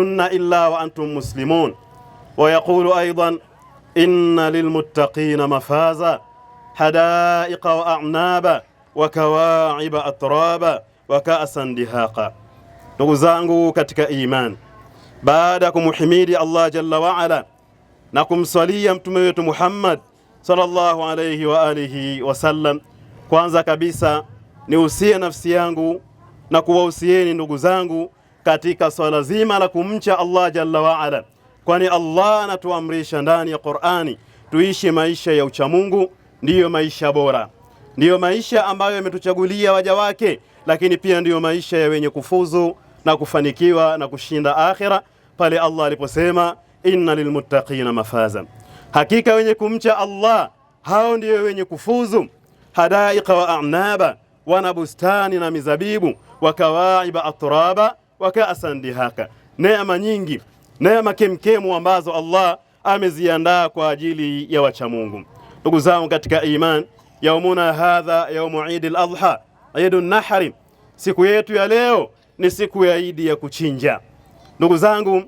إلا وأنتم مسلمون. ويقول أيضا إن للمتقين مفازا حدائق وأعنابا وكواعب أترابا وكأسا دهاقا. Ndugu zangu katika iman, baada ya kumhimidi Allah jalla wa ala na kumswalia mtume wetu Muhammad sallallahu alayhi wa alihi wasallam, kwanza kabisa niusie nafsi yangu na kuwahusieni ndugu zangu katika swala zima la kumcha Allah jalla wa ala, kwani Allah anatuamrisha ndani ya Qur'ani tuishi maisha ya uchamungu. Ndiyo maisha bora, ndiyo maisha ambayo yametuchagulia waja wake, lakini pia ndiyo maisha ya wenye kufuzu na kufanikiwa na kushinda akhira, pale Allah aliposema inna lilmuttaqina mafaza, hakika wenye kumcha Allah hao ndiyo wenye kufuzu. Hadaiqa wa a'naba, wana bustani na mizabibu, wa kawaiba atraba wa ka'san dihaka, neema nyingi, neema kemkemu ambazo Allah ameziandaa kwa ajili ya wacha Mungu. Ndugu zangu katika iman, yaumuna hadha yaumu Eid al-Adha, Eid an-Nahr, siku yetu ya leo ni siku ya Eid ya kuchinja. Ndugu zangu,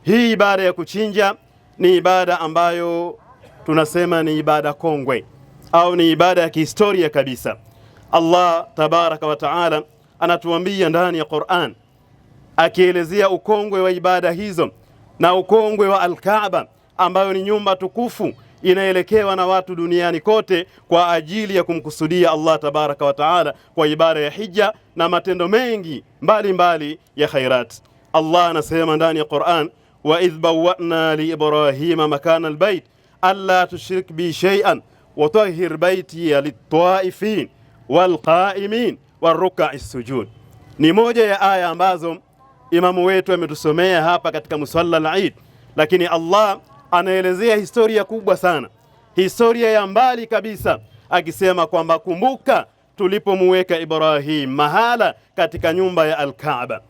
hii ibada ya kuchinja ni ibada ambayo tunasema ni ibada kongwe au ni ibada ya kihistoria kabisa. Allah tabaraka wa taala anatuambia ndani ya Qur'an, akielezea ukongwe wa ibada hizo na ukongwe wa Al-Kaaba, ambayo ni nyumba tukufu inaelekewa na watu duniani kote kwa ajili ya kumkusudia Allah tabaraka wa taala kwa ibada ya hija na matendo mengi mbalimbali ya khairat. Allah anasema ndani ya Qur'an, wa idh bawwa'na li Ibrahima makana albayt alla tushrik bi shay'an wa tahhir bayti lit-ta'ifin wal-qa'imin war-ruk'is sujud. Ni moja ya aya ambazo imamu wetu ametusomea hapa katika musalla al-Eid, lakini Allah anaelezea historia kubwa sana, historia ya mbali kabisa, akisema kwamba kumbuka tulipomuweka Ibrahim mahala katika nyumba ya Al-Kaaba,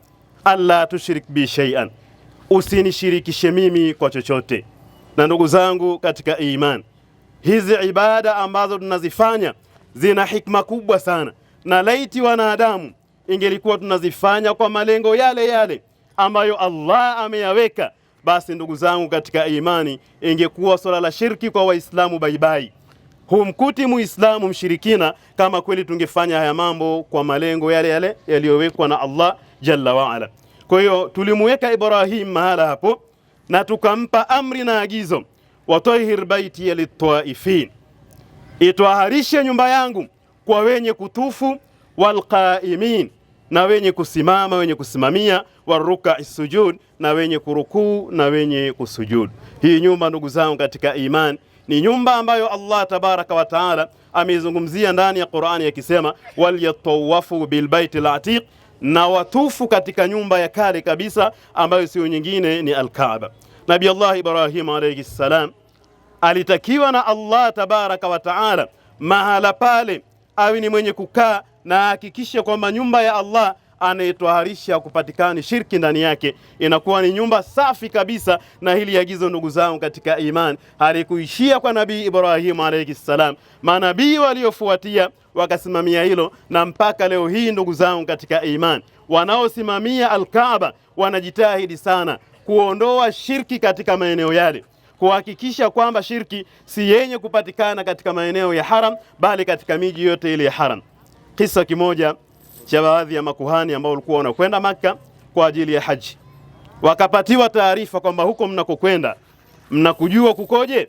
alla tushrik bi shay'an, usinishirikishe mimi kwa chochote. Na ndugu zangu katika iman, hizi ibada ambazo tunazifanya zina hikma kubwa sana, na laiti wanadamu ingelikuwa tunazifanya kwa malengo yale yale ambayo Allah ameyaweka, basi ndugu zangu katika imani, ingekuwa swala la shirki kwa Waislamu baibai. Humkuti Muislamu mshirikina kama kweli tungefanya haya mambo kwa malengo yale yale yaliyowekwa na Allah jalla wa ala. Kwa hiyo tulimuweka Ibrahim mahala hapo na tukampa amri na agizo, watahhir baiti lit-taifin, itwaharishe nyumba yangu kwa wenye kutufu, walqaimin, na wenye kusimama, wenye kusimamia, waruka sujud, na wenye kurukuu na wenye kusujud. Hii nyumba ndugu zangu katika iman ni nyumba ambayo Allah tabaraka wa taala ameizungumzia ndani ya Qur'ani akisema, walyatawafu bilbaiti al-atiq, na watufu katika nyumba ya kale kabisa ambayo sio nyingine ni Al-Kaaba. Nabii Allah Ibrahim alayhi salam alitakiwa na Allah tabaraka wa taala mahala pale awe ni mwenye kukaa na hakikisha kwamba nyumba ya Allah anaitwaharisha kupatikani shirki ndani yake, inakuwa ni nyumba safi kabisa. Na hili agizo ndugu zangu katika iman halikuishia kwa Nabii Ibrahim alayhi salam, manabii waliofuatia wakasimamia hilo, na mpaka leo hii ndugu zangu katika iman, wanaosimamia Al-Kaaba wanajitahidi sana kuondoa shirki katika maeneo yale, kuhakikisha kwamba shirki si yenye kupatikana katika maeneo ya haram, bali katika miji yote ile ya haram. Kisa kimoja cha baadhi ya makuhani ambao walikuwa wanakwenda Makka kwa ajili ya haji, wakapatiwa taarifa kwamba huko mnakokwenda mnakujua kukoje,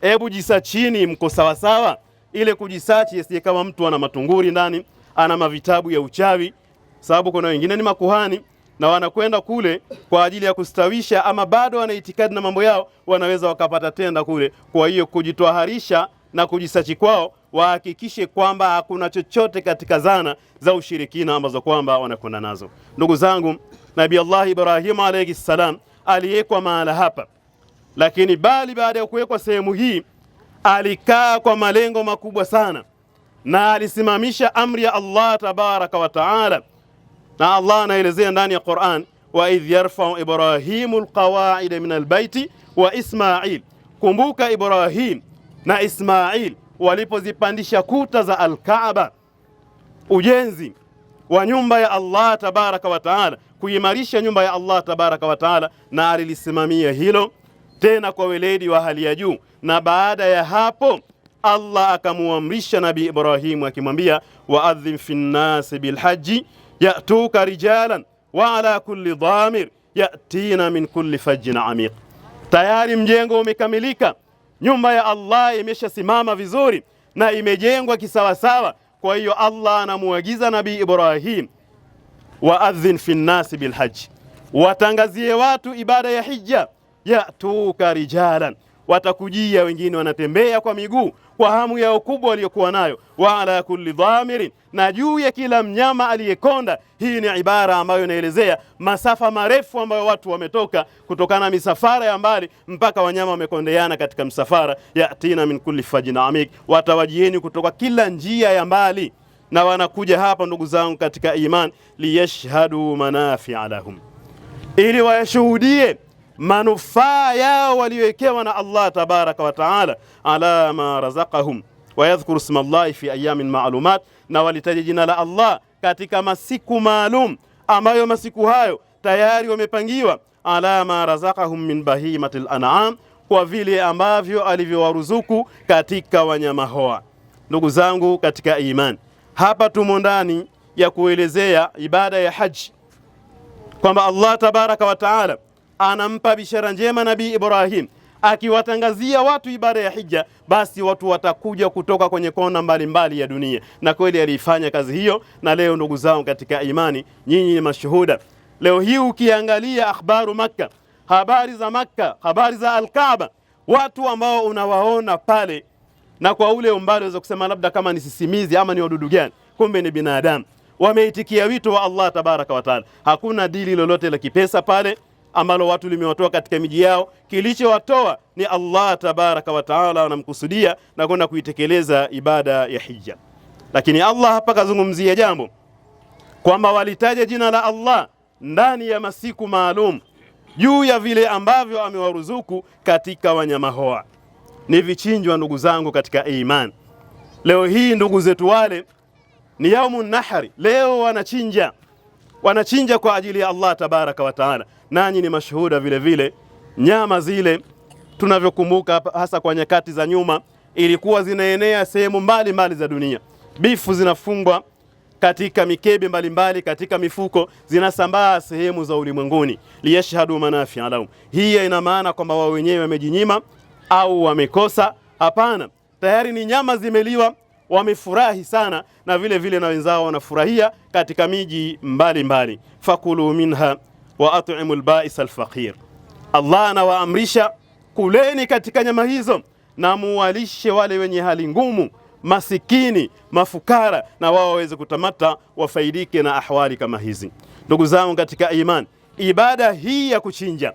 hebu jisachini mko sawa sawa. Ile kujisachi yasiye kama mtu ana matunguri ndani, ana mavitabu ya uchawi, sababu kuna wengine ni makuhani na wanakwenda kule kwa ajili ya kustawisha, ama bado wana itikadi na mambo yao, wanaweza wakapata tenda kule. Kwa hiyo kujitwaharisha na kujisachi kwao, wahakikishe kwamba hakuna chochote katika zana za ushirikina ambazo kwamba wanakwenda nazo. Ndugu zangu, Nabii Allah Ibrahim alayhi salam aliwekwa mahala hapa, lakini bali baada ya kuwekwa sehemu hii alikaa kwa malengo makubwa sana, na alisimamisha amri ya Allah tabaraka wa taala. Na Allah anaelezea ndani ya Qur'an, wa idh yarfa'u Ibrahimu alqawa'ida min albayti wa Ismail, kumbuka Ibrahim na Ismail walipozipandisha kuta za Al-Kaaba, ujenzi wa nyumba ya Allah tabaraka wa taala kuimarisha nyumba ya Allah tabaraka wa taala, na alilisimamia hilo tena kwa weledi wa hali ya juu. Na baada ya hapo Allah akamuamrisha Nabii Ibrahim akimwambia, waadhin fi nnasi bilhaji yatuka rijalan wa ala kulli dhamir yatina min kulli fajjin amiq. Tayari mjengo umekamilika, nyumba ya Allah imeshasimama vizuri na imejengwa kisawasawa. Kwa hiyo Allah anamuagiza Nabii Ibrahim, waadhin fi nnasi bilhaji, watangazie watu ibada ya hija, yatuka rijalan, watakujia wengine wanatembea kwa miguu kwa hamu yao kubwa waliokuwa nayo, wa ala kulli dhamirin, na juu ya kila mnyama aliyekonda. Hii ni ibara ambayo inaelezea masafa marefu ambayo watu wametoka kutokana na misafara ya mbali mpaka wanyama wamekondeana katika msafara. Yatina min kulli fajin amik, watawajieni kutoka kila njia ya mbali, na wanakuja hapa ndugu zangu katika iman, liyashhadu manafi'a lahum, ili wayashuhudie manufaa yao waliowekewa na Allah tabaraka wa taala, ala ma razaqahum wa yadhkuru isma Allah fi ayamin ma'lumat, na walitaja jina la Allah katika masiku maalum ambayo masiku hayo tayari wamepangiwa. Ala ma razaqahum min bahimatil an'am, kwa vile ambavyo alivyowaruzuku katika wanyama hoa. Ndugu zangu katika iman, hapa tumo ndani ya kuelezea ibada ya haji, kwamba Allah tabaraka wa taala anampa bishara njema Nabii Ibrahim akiwatangazia watu ibada ya hija, basi watu watakuja kutoka kwenye kona mbalimbali ya dunia. Na kweli alifanya kazi hiyo, na leo ndugu zangu katika imani, nyinyi ni mashuhuda. Leo hii ukiangalia akhbaru Makka, habari za Makka, habari za Al-Kaaba, watu ambao unawaona pale, na kwa ule umbali unaweza kusema labda kama ni sisimizi ama ni wadudu gani, kumbe ni binadamu wameitikia wito wa Allah tabaraka wa taala. Hakuna dili lolote la kipesa pale ambalo watu limewatoa katika miji yao. Kilichowatoa ni Allah tabaraka wa taala, wanamkusudia na kwenda kuitekeleza ibada ya hija. Lakini Allah hapa kazungumzia jambo kwamba walitaja jina la Allah ndani ya masiku maalum juu ya vile ambavyo amewaruzuku katika wanyama hoa. Ni vichinjwa ndugu zangu katika iman. Leo hii ndugu zetu wale ni yaumun nahri, leo wanachinja kwa ajili ya Allah tabaraka wa taala. Nanyi ni mashuhuda vile vile, nyama zile tunavyokumbuka hasa kwa nyakati za nyuma, ilikuwa zinaenea sehemu mbalimbali za dunia. Bifu zinafungwa katika mikebe mbalimbali, katika mifuko, zinasambaa sehemu za ulimwenguni, liyashhadu manafi'a lahum. Hii ina maana kwamba wao wenyewe wamejinyima au wamekosa? Hapana, tayari ni nyama zimeliwa, wamefurahi sana, na vile vile na wenzao wanafurahia katika miji mbalimbali. Fakulu minha wa at'imul ba'is al-faqir, Allah anawaamrisha kuleni katika nyama hizo na muwalishe wale wenye hali ngumu, masikini, mafukara, na wao waweze kutamata, wafaidike na ahwali kama hizi. Ndugu zangu katika iman, ibada hii ya kuchinja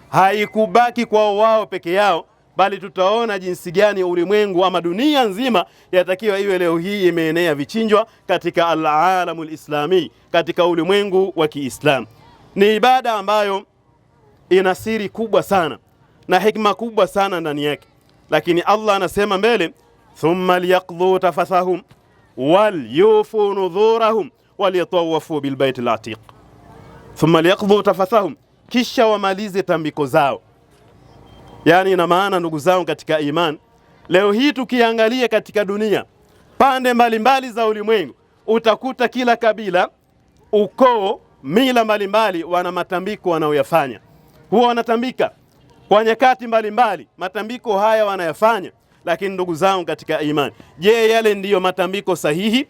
haikubaki kwa wao peke yao, bali tutaona jinsi gani ulimwengu ama dunia nzima yatakiwa iwe leo hii imeenea vichinjwa katika al-alamul islami, katika ulimwengu wa Kiislamu. Ni ibada ambayo ina siri kubwa sana na hikma kubwa sana ndani yake. Lakini Allah anasema mbele, thumma liyaqdhu tafathahum wal yufu nudhurahum wal yatawafu bil baitil atiq. Thumma liyaqdhu tafathahum, kisha wamalize tambiko zao. Yani ina maana ndugu zangu katika iman, leo hii tukiangalia katika dunia pande mbalimbali za ulimwengu, utakuta kila kabila, ukoo, mila mbalimbali wana matambiko wanaoyafanya. Huwa wanatambika kwa nyakati mbalimbali, matambiko haya wanayafanya. Lakini ndugu zangu katika iman, je, yale ndiyo matambiko sahihi?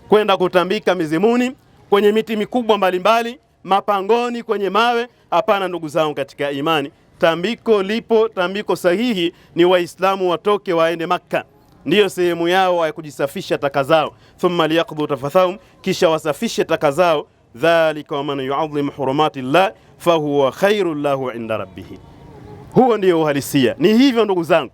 Kwenda kutambika mizimuni, kwenye miti mikubwa mbalimbali, mapangoni, kwenye mawe? Hapana ndugu zangu katika imani. Tambiko lipo, tambiko sahihi ni Waislamu watoke waende Makka, ndiyo sehemu yao ya kujisafisha taka zao. Thumma liyaqdhu tafathahum, kisha wasafishe taka zao. Dhalika wa man yu'azzim hurumatillah fahuwa khairul lahu inda rabbih. Huo ndio uhalisia, ni hivyo ndugu zangu.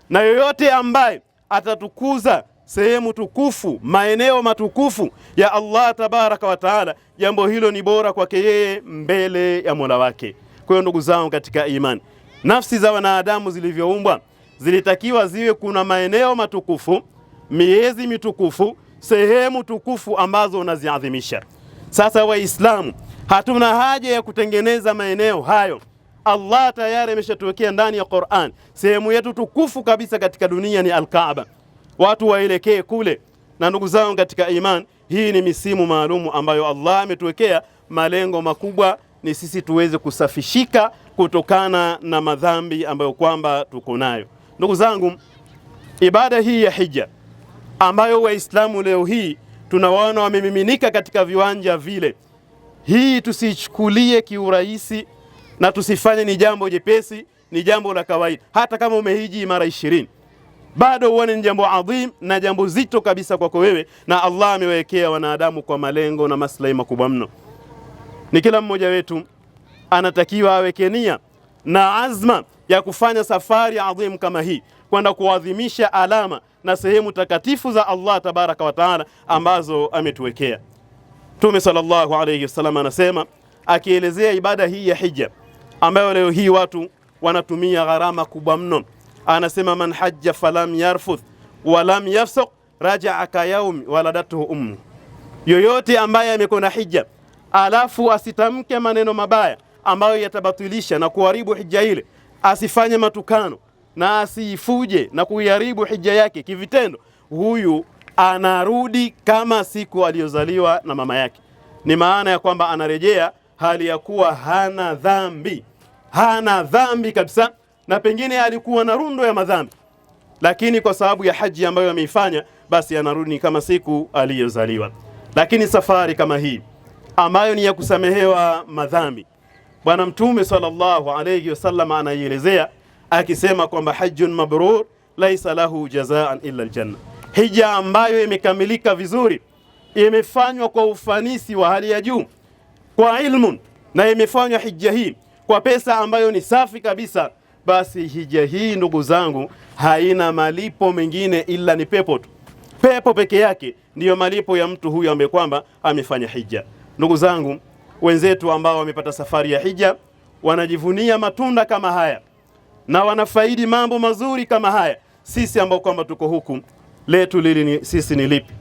Na yoyote ambaye atatukuza sehemu tukufu, maeneo matukufu ya Allah tabaraka wa taala, jambo hilo ni bora kwake yeye mbele ya Mola wake. Kwa hiyo ndugu zangu katika imani, nafsi za wanadamu zilivyoumbwa zilitakiwa ziwe kuna maeneo matukufu, miezi mitukufu, sehemu tukufu ambazo unaziadhimisha. Sasa Waislamu hatuna haja ya kutengeneza maeneo hayo. Allah tayari ameshatuwekea ndani ya Qur'an. Sehemu yetu tukufu kabisa katika dunia ni Al-Kaaba. Watu waelekee kule. Na ndugu zangu katika iman, hii ni misimu maalumu ambayo Allah ametuwekea. Malengo makubwa ni sisi tuweze kusafishika kutokana na madhambi ambayo kwamba tuko nayo. Ndugu zangu, ibada hii ya hija ambayo Waislamu leo hii tunawaona wamemiminika katika viwanja vile, hii tusichukulie kiurahisi na tusifanye ni jambo jepesi, ni jambo la kawaida. Hata kama umehiji mara 20 bado uone ni jambo adhim na jambo zito kabisa kwako wewe, na Allah amewekea wanadamu kwa malengo na maslahi makubwa mno. Ni kila mmoja wetu anatakiwa aweke nia na azma ya kufanya safari adhim kama hii, kwenda kuadhimisha alama na sehemu takatifu za Allah tabaraka wa taala ambazo ametuwekea. Mtume sallallahu alayhi wasallam anasema, akielezea ibada hii ya hija ambayo leo hii watu wanatumia gharama kubwa mno, anasema man hajja falam yarfuth walam yafsuq raja'a ka yaumi waladatuhu ummu. Yoyote ambaye amekwenda hija alafu asitamke maneno mabaya ambayo yatabatilisha na kuharibu hija ile, asifanye matukano na asifuje na kuiharibu hija yake kivitendo, huyu anarudi kama siku aliyozaliwa na mama yake. Ni maana ya kwamba anarejea hali ya kuwa hana dhambi kabisa, na pengine alikuwa na rundo ya madhambi, lakini kwa sababu ya haji ambayo ameifanya, basi anarudi kama siku aliyozaliwa. Lakini safari kama hii ambayo ni ya kusamehewa madhambi, Bwana Mtume sallallahu alayhi wasallam anaielezea akisema kwamba hajjun mabrur laysa lahu jazaan illa aljanna. Hija ambayo imekamilika vizuri, imefanywa kwa ufanisi wa hali ya juu, kwa ilmu, na imefanywa hija hii kwa pesa ambayo ni safi kabisa, basi hija hii ndugu zangu haina malipo mengine ila ni pepo tu. Pepo peke yake ndiyo malipo ya mtu huyu ambaye kwamba amefanya hija. Ndugu zangu, wenzetu ambao wamepata safari ya hija wanajivunia matunda kama haya na wanafaidi mambo mazuri kama haya. Sisi ambao kwamba tuko huku, letu sisi ni lipi?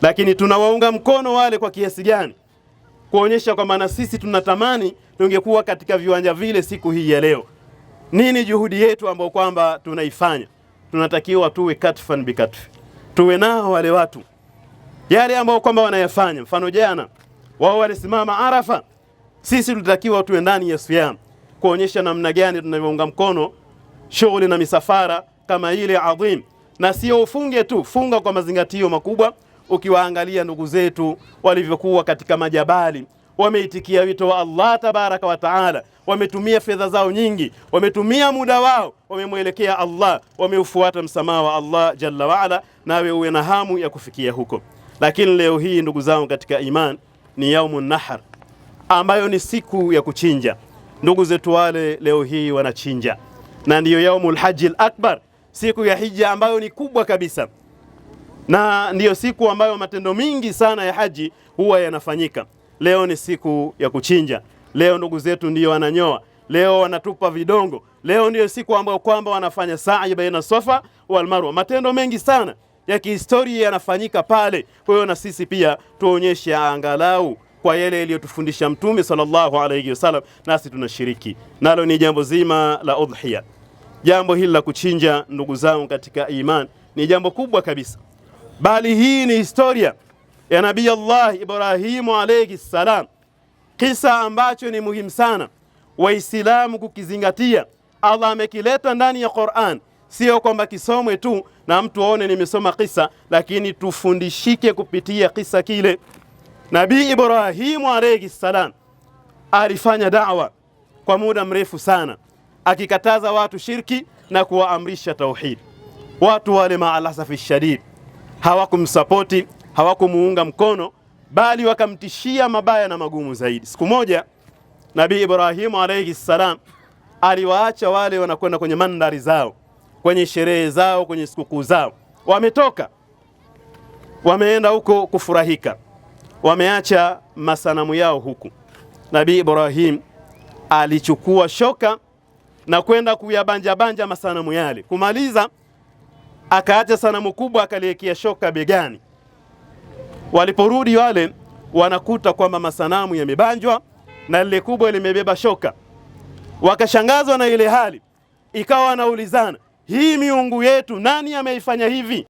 Lakini tunawaunga mkono wale kwa kiasi gani, kuonyesha kwamba na sisi tunatamani tungekuwa katika viwanja vile siku hii ya leo. Nini juhudi yetu ambao kwamba tunaifanya? Tunatakiwa tuwe katfan bikatfi, tuwe nao wale watu yale ambao kwamba wanayafanya. Mfano jana wao walisimama Arafa, sisi tunatakiwa tuwe ndani ya siyam, kuonyesha namna gani tunavyounga mkono shughuli na misafara kama ile adhim. Na sio ufunge tu, funga kwa mazingatio makubwa. Ukiwaangalia ndugu zetu walivyokuwa katika majabali, wameitikia wito wa Allah tabaraka wa taala, wametumia fedha zao nyingi, wametumia muda wao, wamemwelekea Allah, wameufuata msamaha wa Allah jalla waala, nawe uwe na hamu ya kufikia huko. Lakini leo hii ndugu zangu katika iman, ni yaumun nahar, ambayo ni siku ya kuchinja. Ndugu zetu wale leo hii wanachinja, na ndiyo yaumul hajjil akbar, siku ya hija ambayo ni kubwa kabisa, na ndiyo siku ambayo matendo mingi sana ya haji huwa yanafanyika. Leo ni siku ya kuchinja. Leo ndugu zetu ndiyo wananyoa, leo wanatupa vidongo, leo ndiyo siku ambayo kwamba wanafanya sa'i baina Safa wal Marwa. Matendo mengi sana ya kihistoria yanafanyika pale. Kwa hiyo na sisi pia tuonyeshe angalau kwa yale aliyotufundisha Mtume sallallahu alayhi wasallam, nasi tunashiriki nalo. Ni jambo zima la udhiya. Jambo hili la kuchinja ndugu zangu katika iman ni jambo kubwa kabisa, bali hii ni historia ya Nabii Allah Ibrahimu alayhi salam, kisa ambacho ni muhimu sana Waislamu kukizingatia. Allah amekileta ndani ya Qur'an, sio kwamba kisomwe tu na mtu aone nimesoma kisa, lakini tufundishike kupitia kisa kile. Nabii Ibrahimu alayhi salam alifanya da'wa kwa muda mrefu sana, akikataza watu shirki na kuwaamrisha tauhid. Watu wale maalasafi shadid hawakumsapoti, hawakumuunga mkono, bali wakamtishia mabaya na magumu zaidi. Siku moja Nabii Ibrahimu alayhi salam aliwaacha wale wanakwenda kwenye mandari zao, kwenye sherehe zao, kwenye sikukuu zao, wametoka wameenda huko kufurahika, wameacha masanamu yao huku. Nabii Ibrahim alichukua shoka na kwenda kuyabanja masanamu yale, kumaliza akaacha sanamu kubwa akaliwekea shoka begani. Waliporudi wale wanakuta kwamba masanamu yamebanjwa na lile kubwa limebeba shoka. Wakashangazwa na ile hali, ikawa wanaulizana, hii miungu yetu nani ameifanya hivi?